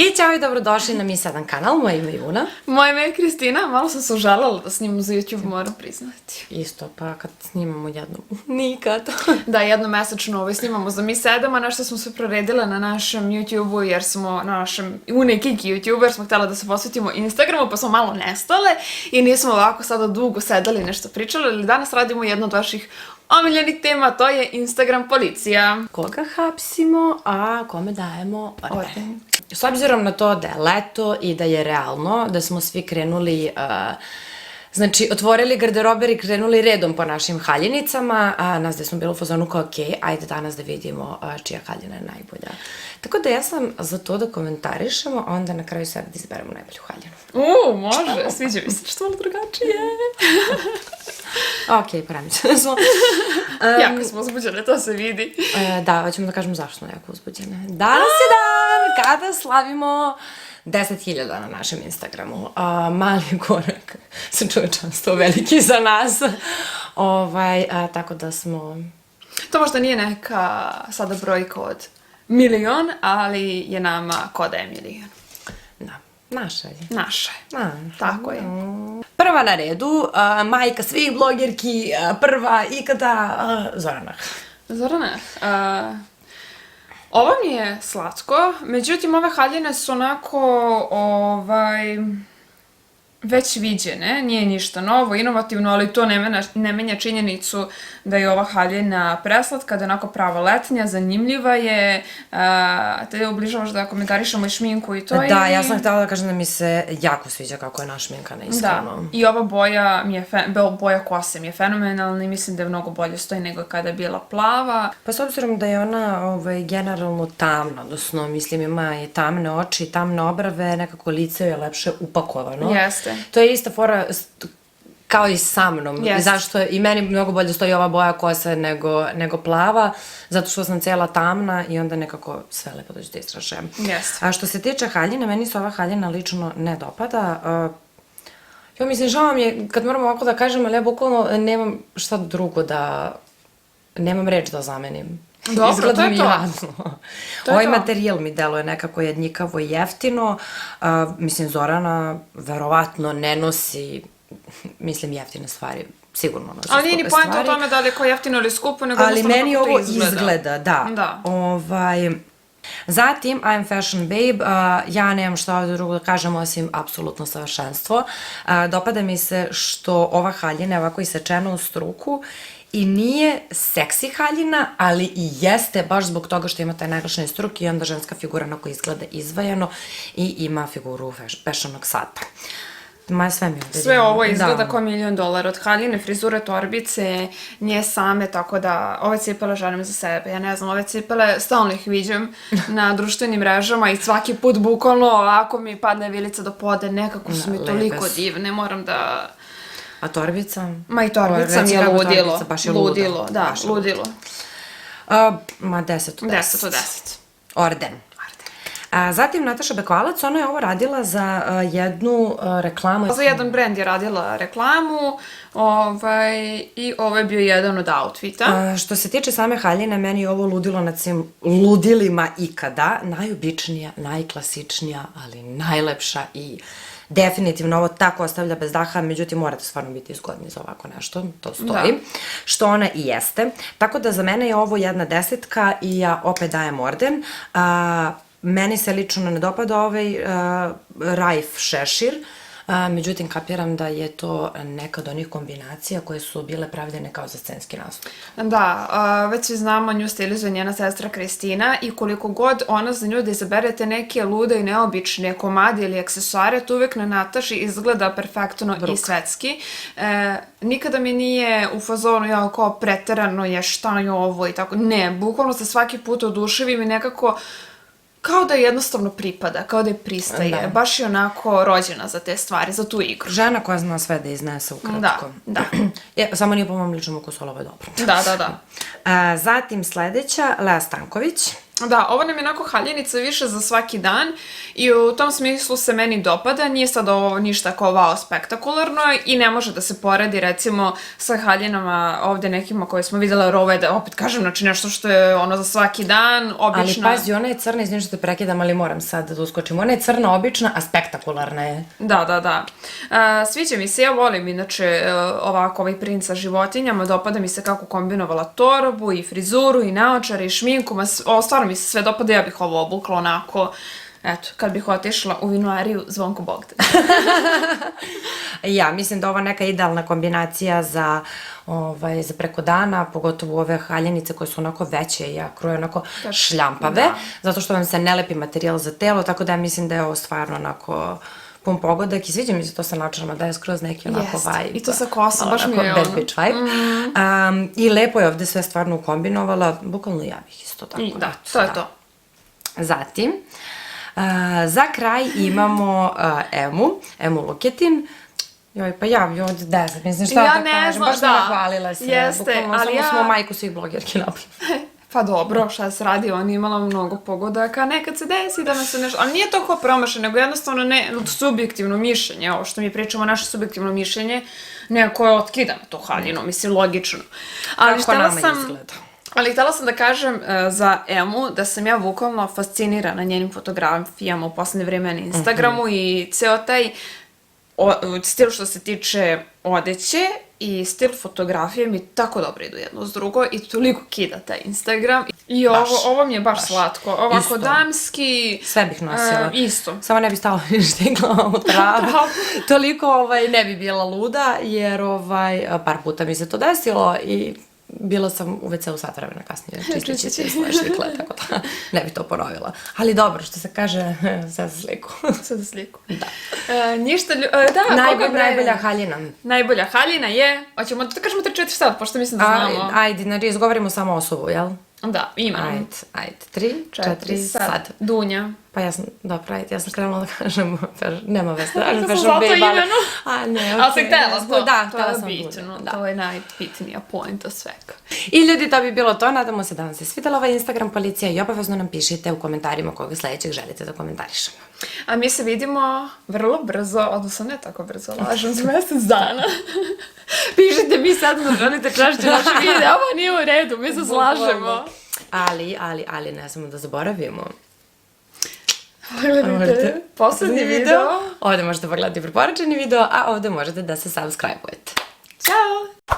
I ćao i dobrodošli na Mi7 kanal, moje ime je Juna. Moje ime je Kristina, malo sam se užalala da snimam za YouTube, moram priznati. Isto, pa kad snimamo jednom, nikad. Da, jednomesečno snimamo za Mi7, a nešto smo se proredile na našem YouTube-u, jer smo na našem unikiki YouTube, jer smo htjela da se posvetimo Instagramu, pa smo malo nestale i nismo ovako sada dugo sedali nešto pričali, ali danas radimo jednu od vaših omiljenih tema, to je Instagram policija. Koga hapsimo, a kome dajemo orden. S obzirom na to da je leto i da je realno, da smo svi krenuli, znači otvorili garderober i krenuli redom po našim haljenicama, a nas da smo bili u fazonu kao okej, ajde danas da vidimo čija haljina je najbolja. Tako da ja sam za to da komentarišemo, a onda na kraju sebe da izberemo najbolju haljinu. Može, sviđa mi se, što malo drugačije. Okej, pravično smo. Jako smo uzbuđene, to se vidi. Da, hoćemo da kažemo zašto smo jako uzbuđene. Danas je dan kada slavimo 10.000 na našem Instagramu. Mali korak sa čovečanstvo veliki za nas. Tako da smo... To možda nije neka sada brojka od milion, ali je nama ko da je milion. Da, naša je. Naša je. Tako je. Prva na redu, majka svih blogerki, prva ikada, Zorana. Zorana, ovo mi je slatko, međutim ove haljine su onako, već viđene, nije ništa novo, inovativno, ali to ne menja činjenicu da je ova haljina preslatka, da je onako prava letnja, zanimljiva je, te obližavaš da komentarišemo i šminku i to. Da, ja sam htjela da kažem da mi se jako sviđa kako je našminkana, iskreno. Da, i ova boja boja kose mi je fenomenalna i mislim da je mnogo bolje stoji nego kada je bila plava. Pa s obzirom da je ona generalno tamna, odnosno mislim ima i tamne oči, tamne obrave, nekako lice je lepše upakovano. Jeste. To je ista fora kao i sa mnom. Zašto i meni mnogo bolje stoji ova boja kose nego plava, zato što sam cijela tamna i onda nekako sve lepo dođe da istražujem. A što se tiče haljina, meni se ova haljina lično ne dopada. Ja mislim, žao mi je, kad moram ovako da kažem, ali ja bukvalno nemam šta drugo da... Nemam reč da zamenim. Dobro, to je to. Ovaj materijal mi deluje nekako jednjikavo i jeftino. Mislim, Zorana verovatno ne nosi, mislim, jeftine stvari. Sigurno nosi skupe stvari. Ali nije ni poenta o tome da li je ko jeftino ili skupo, nego jednostavno kako to izgleda. Ali meni ovo izgleda, da. Zatim, I'm Fashion Babe, ja nemam šta ovdje drugo da kažem osim apsolutno savršenstvo. Dopada mi se što ova haljina je ovako isečena u struku i nije seksi haljina, ali i jeste baš zbog toga što ima taj naglašeni struk i onda ženska figura onako izgleda izvajano i ima figuru pešanog sata. Sve ovo izgleda kao $1.000.000 od haljine, frizure, torbice, nje same, tako da ove cipele želim za sebe. Ja ne znam, ove cipele stalno ih viđam na društvenim mrežama i svaki put bukvalno ako mi padne vilica do pode, nekako su mi toliko divne, moram da... A torbica? Ma i torbica mi je ludilo. Ludilo, da, ludilo. Ma 10 od 10. 10 od 10. Orden. Zatim Nataša Bekvalac, ona je ovo radila za jednu reklamu. Za jedan brend je radila reklamu i ovo je bio jedan od outfita. Što se tiče same haljine, meni je ovo ludilo nad svim ludilima ikada. Najobičnija, najklasičnija, ali najlepša i definitivno ovo tako ostavlja bez daha, međutim morate stvarno biti zgodni za ovako nešto, to stoji, što ona i jeste. Tako da za mene je ovo jedna 10 i ja opet dajem orden. Meni se lično ne dopada ovaj Raif šešir, međutim kapiram da je to neka od onih kombinacija koje su bile pravljene kao za scenski nastup. Da, već svi znamo, nju stilizuje njena sestra Kristina i koliko god ona za nju da izaberete neke lude i neobične komade ili aksesuare, to uvek na Nataši izgleda perfektno i svetski. Nikada mi nije u fazonu kao preterano je šta je ovo i tako. Ne, bukvalno se svaki put oduševim i nekako kao da jednostavno pripada, kao da je pristaje. Baš je onako rođena za te stvari, za tu igru. Žena koja zna sve da iznese ukratko. Da. Samo nije po mom ličnom ukusu, ali ovo je dobro. Da. Zatim sledeća, Lea Stanković. Da, ovo nam je onako haljenica više za svaki dan i u tom smislu se meni dopada, nije sad ovo ništa kao wow spektakularno i ne može da se poredi recimo sa haljenama ovde nekima koje smo vidjela, jer ovo je da opet kažem, znači nešto što je ono za svaki dan, obična. Ali pazi, ona je crna, izvini što te prekidam, ali moram sad da uskočim. Ona je crna, obična, a spektakularna je. Da. Sviđa mi se, ja volim inače ovako ovaj print sa životinjama, dopada mi se kako kombinovala torbu i frizuru i naočare i šminku, stvarno mi se sve dopada, ja bih ovo obukla onako, eto, kad bih otišla u vinuariju Zvonko Bogdan. Ja, mislim da ova neka idealna kombinacija za preko dana, pogotovo ove haljenice koje su onako veće i kroje onako šljampave, zato što vam se ne lepi materijal za telo, tako da ja mislim da je ovo stvarno onako pun pogodak i sviđa mi se to sa naočarama, da je skroz neki onako vibe. I to sa kosom, baš mi je ono. Bad bitch vibe. I lepo je ovde sve stvarno ukombinovala, bukvalno ja bih isto tako. Da, to je to. Zatim, za kraj imamo Emu Luketin. Joj, pa ja bi ovdje 10, mislim šta da kažem, baš sam nahvalila se. Jeste, ali samo smo majku svih blogerki napravili. Pa dobro, šta se radi, on je imala mnogo pogodaka, nekad se desi da nam se nešto, ali nije toliko promašeno, nego jednostavno subjektivno mišljenje, ovo što mi pričamo, naše subjektivno mišljenje, neko je otkida na to haljinu, mislim, logično. Kako nama izgleda. Ali htjela sam da kažem za Emu da sam ja bukvalno fascinirana njenim fotografijama u poslednje vreme na Instagramu i ceo taj stil što se tiče odeće i stil fotografije mi tako dobro idu jedno s drugo i toliko kida taj Instagram. I ovo mi je baš slatko. Ovako damski. Sve bih nosila. Isto. Samo ne bi stala štigla u travu. Toliko ne bi bila luda jer par puta mi se to desilo i bila sam u WC-u sat vremena kasnije, čisteći se svoje štikle, tako da ne bi to ponovila. Ali dobro, što se kaže, sve za sliku. Sve za sliku. Da. Ništa, da, najbolja haljina. Najbolja haljina je, hoćemo da kažemo 3-4 sad, pošto mislim da znamo. Ajde, znači izgovorimo samo osobu, jel? Da, imam. Ajde, 3-4 sad. Dunja. Pa ja sam, dobro, ajde, ja sam krenula da kažem, nema veze, da kažem fashion babe, imenu. A ne, okej. Ali sam htjela to. Da, to je bitno, to je najbitnija pointa svega. I ljudi, to bi bilo to, nadamo se da vam se svidela ova Instagram policija i obavezno nam pišite u komentarima koga sledećeg želite da komentarišemo. A mi se vidimo vrlo brzo, odnosno ne tako brzo, lažem, za mjesec dana. Pišite mi sad da želite češće naše videe, ovo nije u redu, mi se slažemo. Ali ne samo da zaboravimo. Pogledajte poslednji video. Ovde možete pogledati preporučeni video, a ovde možete da se subscribe-ujete. Ćao!